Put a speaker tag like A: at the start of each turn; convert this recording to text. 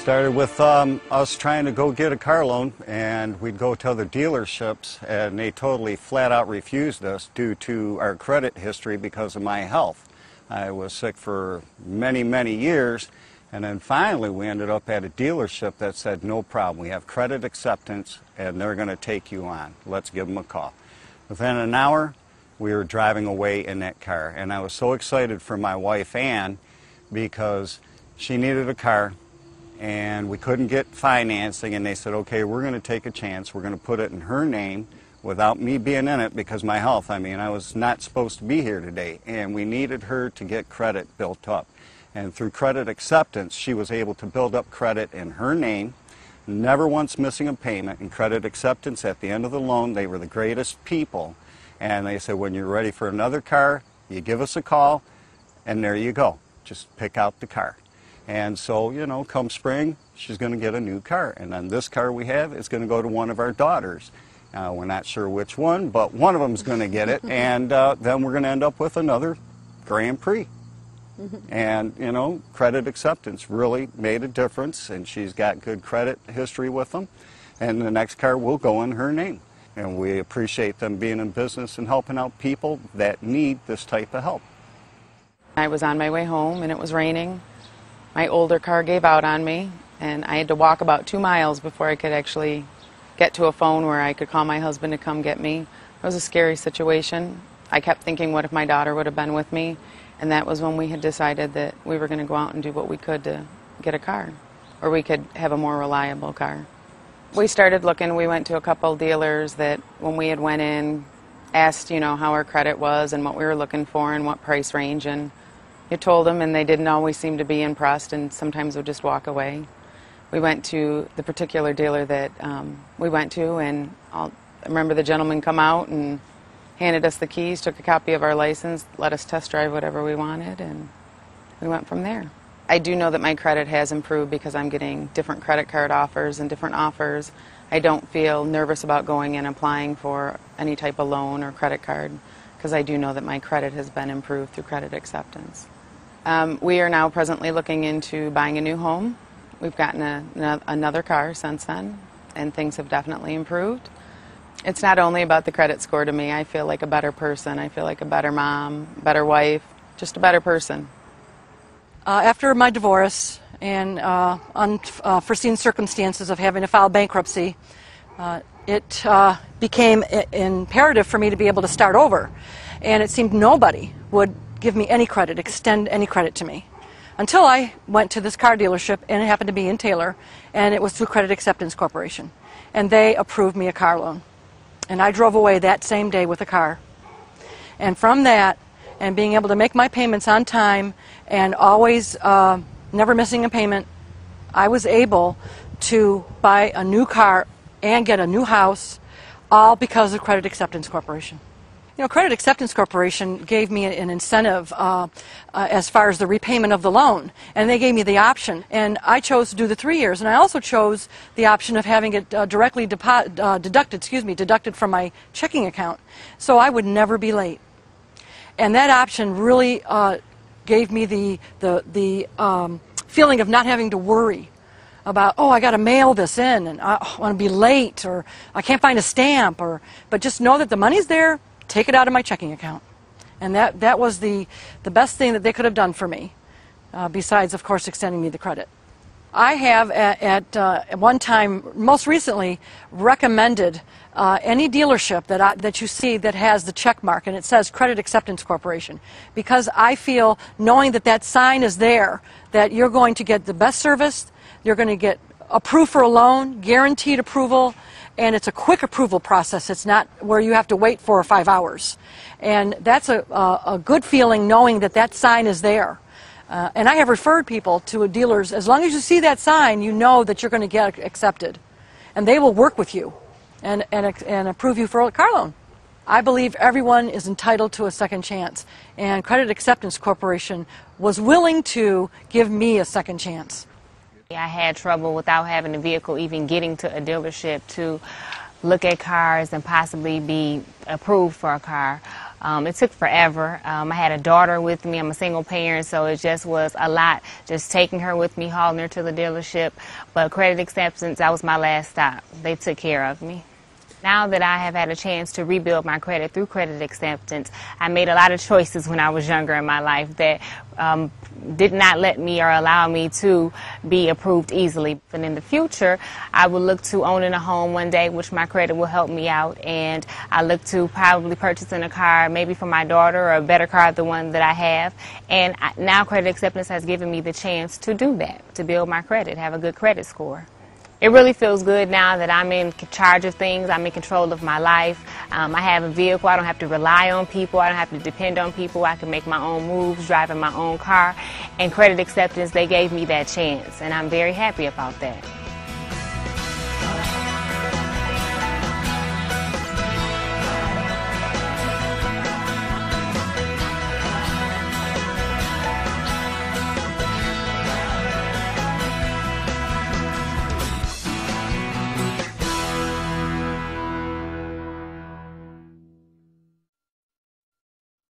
A: Started with us trying to go get a car loan, and we'd go to other dealerships, and they totally flat out refused us due to our credit history because of my health. I was sick for many, many years, and then finally we ended up at a dealership that said, no problem, we have credit acceptance and they're going to take you on. Let's give them a call. Within an hour, we were driving away in that car, and I was so excited for my wife, Ann, because she needed a car, and we couldn't get financing, and they said, okay, we're going to take a chance. We're going to put it in her name without me being in it because my health. I mean, I was not supposed to be here today, and we needed her to get credit built up. And through credit acceptance, she was able to build up credit in her name, never once missing a payment. And credit acceptance, at the end of the loan, they were the greatest people. And they said, when you're ready for another car, you give us a call, and there you go. Just pick out the car. And so, you know, come spring, she's going to get a new car. And then this car we have is going to go to one of our daughters. We're not sure which one, but one of them is going to get it. And then we're going to end up with another Grand Prix. And, you know, credit acceptance really made a difference. And she's got good credit history with them. And the next car will go in her name. And we appreciate them being in business and helping out people that need this type of help.
B: I was on my way home and it was raining. My older car gave out on me, and I had to walk about 2 miles before I could actually get to a phone where I could call my husband to come get me. It was a scary situation. I kept thinking, what if my daughter would have been with me? And that was when we had decided that we were going to go out and do what we could to get a car, or we could have a more reliable car. We started looking. We went to a couple dealers that when we had went in, asked, you know, how our credit was and what we were looking for and what price range, and you told them, and they didn't always seem to be impressed, and sometimes would just walk away. We went to the particular dealer that we went to, and I remember the gentleman come out and handed us the keys, took a copy of our license, let us test drive whatever we wanted, and we went from there. I do know that my credit has improved because I'm getting different credit card offers and different offers. I don't feel nervous about going and applying for any type of loan or credit card because I do know that my credit has been improved through credit acceptance. We are now presently looking into buying a new home. We've gotten another car since then, and things have definitely improved. It's not only about the credit score to me. I feel like a better person. I feel like a better mom, better wife, just a better person.
C: After my divorce and unforeseen circumstances of having to file bankruptcy, it became imperative for me to be able to start over. And it seemed nobody would give me any credit, extend any credit to me. Until I went to this car dealership, and it happened to be in Taylor, and it was through Credit Acceptance Corporation. And they approved me a car loan. And I drove away that same day with a car. And from that, and being able to make my payments on time, and always never missing a payment, I was able to buy a new car and get a new house, all because of Credit Acceptance Corporation. You know, Credit Acceptance Corporation gave me an incentive as far as the repayment of the loan, and they gave me the option, and I chose to do the 3 years, and I also chose the option of having it directly deducted from my checking account, so I would never be late. And that option really gave me the feeling of not having to worry about, oh, I got to mail this in, and I want to be late, or I can't find a stamp, but just know that the money's there. Take it out of my checking account. And that was the best thing that they could have done for me, besides, of course, extending me the credit. I have at one time, most recently, recommended any dealership that you see that has the check mark and it says Credit Acceptance Corporation, because I feel, knowing that that sign is there, that you're going to get the best service, you're going to get approved for a loan, guaranteed approval, and it's a quick approval process. It's not where you have to wait 4 or 5 hours. And that's a good feeling, knowing that that sign is there. And I have referred people to dealers. As long as you see that sign, you know that you're going to get accepted. And they will work with you and approve you for a car loan. I believe everyone is entitled to a second chance, and Credit Acceptance Corporation was willing to give me a second chance.
D: I had trouble without having a vehicle even getting to a dealership to look at cars and possibly be approved for a car. It took forever. I had a daughter with me. I'm a single parent, so it just was a lot just taking her with me, hauling her to the dealership. But Credit Acceptance, that was my last stop. They took care of me. Now that I have had a chance to rebuild my credit through Credit Acceptance, I made a lot of choices when I was younger in my life that did not let me or allow me to be approved easily. And in the future, I will look to owning a home one day, which my credit will help me out. And I look to probably purchasing a car, maybe for my daughter, or a better car than the one that I have. And now Credit Acceptance has given me the chance to do that, to build my credit, have a good credit score. It really feels good now that I'm in charge of things. I'm in control of my life. I have a vehicle. I don't have to rely on people. I don't have to depend on people. I can make my own moves, driving my own car. And Credit Acceptance, they gave me that chance, and I'm very happy about that.